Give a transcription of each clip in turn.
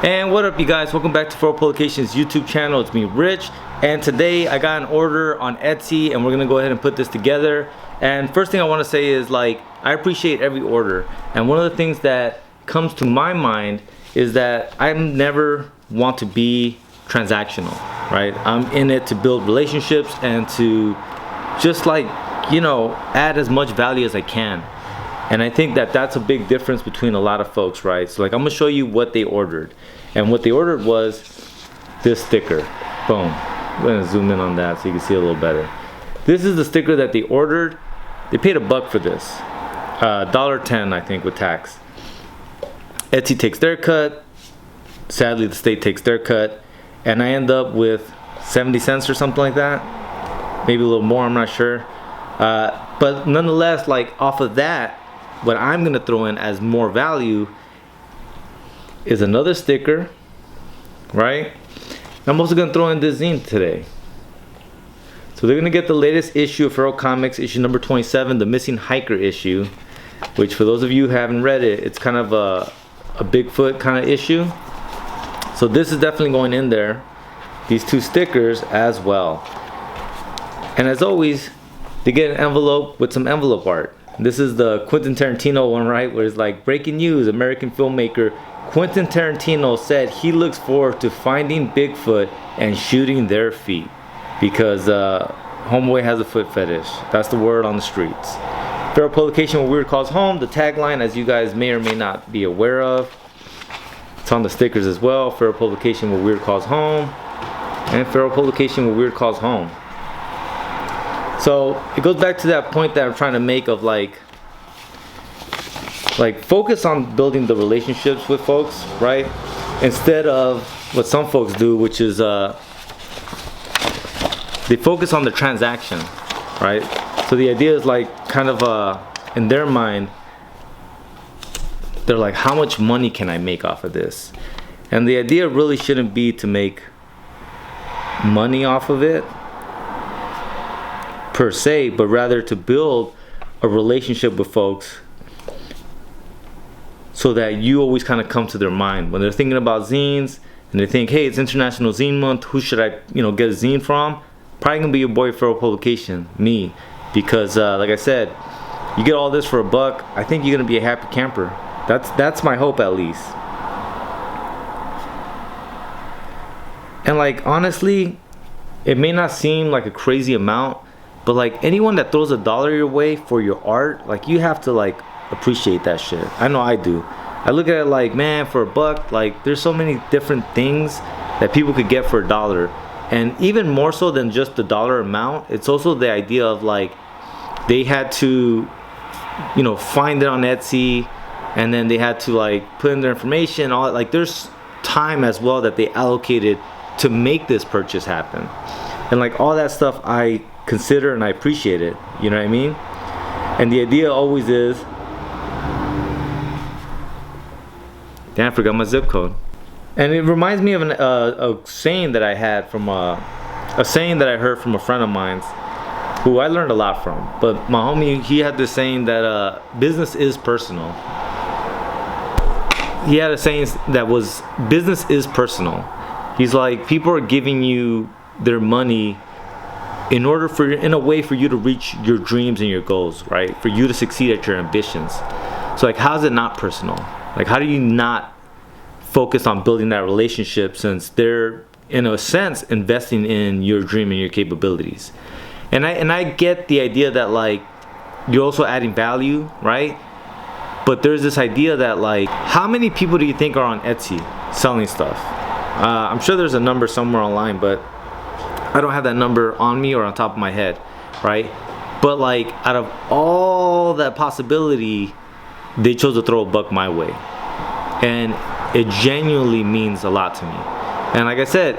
And what up, you guys? Welcome back to For Publications YouTube channel. It's me, Rich, and today I got an order on Etsy and we're gonna go ahead and put this together. And first thing I want to say is, like, I appreciate every order, and one of the things that comes to my mind is that I never want to be transactional, right? I'm in it to build relationships and to just, like, you know, add as much value as I can. And I think that that's a big difference between a lot of folks, right? So, like, I'm gonna show you what they ordered. And what they ordered was this sticker. Boom. I'm gonna zoom in on that so you can see a little better. This is the sticker that they ordered. They paid $1 for this. $1.10, I think, with tax. Etsy takes their cut. Sadly, the state takes their cut. And I end up with 70 cents or something like that. Maybe a little more, I'm not sure. But nonetheless, like, off of that, what I'm gonna throw in as more value is another sticker, right? I'm also gonna throw in this zine today. So they're gonna get the latest issue of Feral Comics, issue number 27, the Missing Hiker issue, which, for those of you who haven't read it, it's kind of a Bigfoot kind of issue. So this is definitely going in there. These two stickers as well. And as always, they get an envelope with some envelope art. This is the Quentin Tarantino one, right? Where it's like, breaking news, American filmmaker Quentin Tarantino said he looks forward to finding Bigfoot and shooting their feet. Because homeboy has a foot fetish. That's the word on the streets. Feral Publication, What Weird Calls Home. The tagline, as you guys may or may not be aware of, it's on the stickers as well. Feral Publication, What Weird Calls Home. And Feral Publication, What Weird Calls Home. So it goes back to that point that I'm trying to make of, like focus on building the relationships with folks, right? Instead of what some folks do, which is they focus on the transaction, right? So the idea is, like, kind of in their mind, they're like, how much money can I make off of this? And the idea really shouldn't be to make money off of it per se, but rather to build a relationship with folks so that you always kind of come to their mind when they're thinking about zines and they think, hey, it's International Zine Month, who should I get a zine from? Probably gonna be your boy Feral Publication, me, because like I said, you get all this for $1. I think you're gonna be a happy camper. That's my hope, at least. And, like, honestly, it may not seem like a crazy amount, but, like, anyone that throws $1 your way for your art, like, you have to, like, appreciate that shit. I know I do. I look at it like, man, for $1, like, there's so many different things that people could get for $1. And even more so than just the dollar amount, it's also the idea of, like, they had to, find it on Etsy, and then they had to, like, put in their information, all that. Like, there's time as well that they allocated to make this purchase happen. And, like, all that stuff I consider and I appreciate it, you know what I mean? And the idea always is, damn, I forgot my zip code. And it reminds me of a saying that I had from a saying that I heard from a friend of mine who I learned a lot from. But my homie, he had this saying that business is personal. He had a saying that was, business is personal. He's like, people are giving you their money in a way for you to reach your dreams and your goals, right? For you to succeed at your ambitions. So, like, how is it not personal? Like, how do you not focus on building that relationship, since they're, in a sense, investing in your dream and your capabilities? And I get the idea that, like, you're also adding value, right? But there's this idea that, like, how many people do you think are on Etsy selling stuff? I'm sure there's a number somewhere online, but I don't have that number on me or on top of my head, right? But, like, out of all that possibility, they chose to throw $1 my way. And it genuinely means a lot to me. And like I said,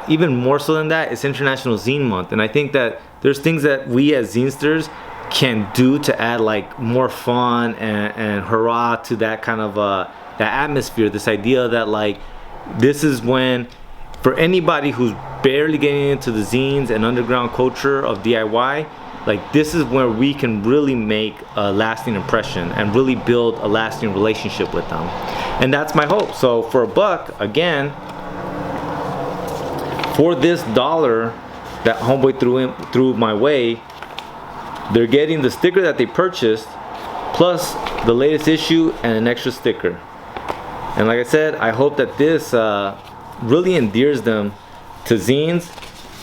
even more so than that, it's International Zine Month. And I think that there's things that we as zinesters can do to add, like, more fun and hurrah to that kind of that atmosphere. This idea that, like, this is when for anybody who's barely getting into the zines and underground culture of DIY, like this is where we can really make a lasting impression and really build a lasting relationship with them. And that's my hope. So for $1, again, for this $1 that homeboy threw my way, they're getting the sticker that they purchased plus the latest issue and an extra sticker. And like I said, I hope that this really endears them to zines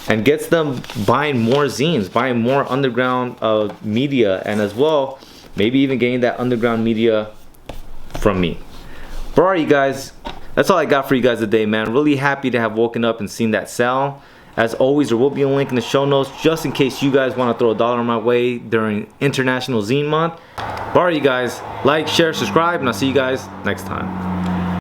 and gets them buying more zines, buying more underground media, and as well, maybe even getting that underground media from me. But alright, you guys, that's all I got for you guys today, man. Really happy to have woken up and seen that sale. As always, there will be a link in the show notes just in case you guys want to throw $1 my way during International Zine Month. But alright, you guys, like, share, subscribe, and I'll see you guys next time.